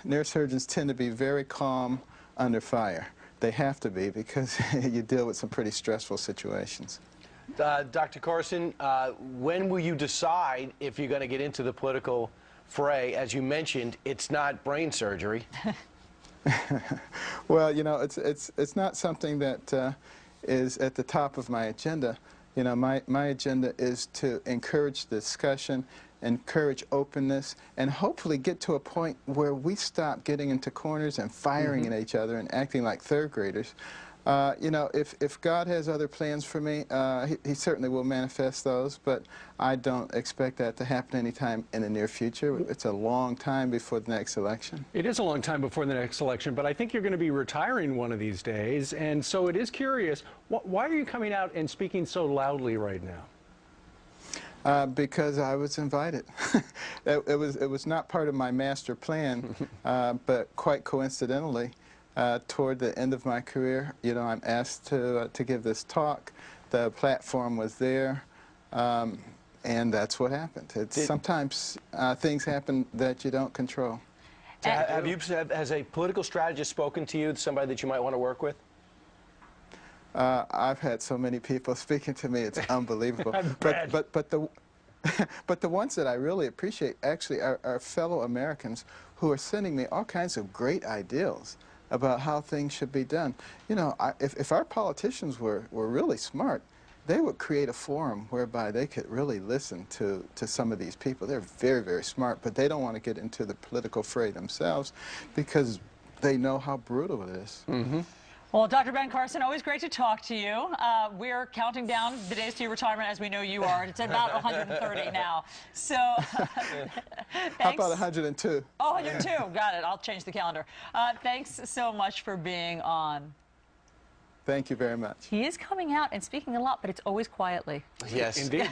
Neurosurgeons tend to be very calm under fire. They have to be because you deal with some pretty stressful situations. Dr. Carson, when will you decide if you're going to get into the political fray? As you mentioned, it's not brain surgery. Well, you know, it's not something that is at the top of my agenda. You know, my agenda is to encourage discussion, encourage openness, and hopefully get to a point where we stop getting into corners and firing at each other and acting like third graders. You know, if God has other plans for me, he certainly will manifest those, but I don't expect that to happen anytime in the near future. It's a long time before the next election. It is a long time before the next election, but I think you're going to be retiring one of these days, and so it is curious, why are you coming out and speaking so loudly right now? Because I was invited. It was not part of my master plan, but quite coincidentally, toward the end of my career, you know, I'm asked to give this talk. The platform was there, and that's what happened. Sometimes things happen that you don't control. Has a political strategist spoken to you, somebody that you might want to work with? I've had so many people speaking to me, it's unbelievable. But the ones that I really appreciate actually are fellow Americans who are sending me all kinds of great ideals about how things should be done. You know, if our politicians were really smart, they would create a forum whereby they could really listen to some of these people. They're very, very smart, but they don't want to get into the political fray themselves because they know how brutal it is. Well, Dr. Ben Carson, always great to talk to you. We're counting down the days to your retirement, as we know you are. It's about 130 now. So, thanks. How about 102? Oh, 102. Got it. I'll change the calendar. Thanks so much for being on. Thank you very much. He is coming out and speaking a lot, but it's always quietly. Yes. Indeed.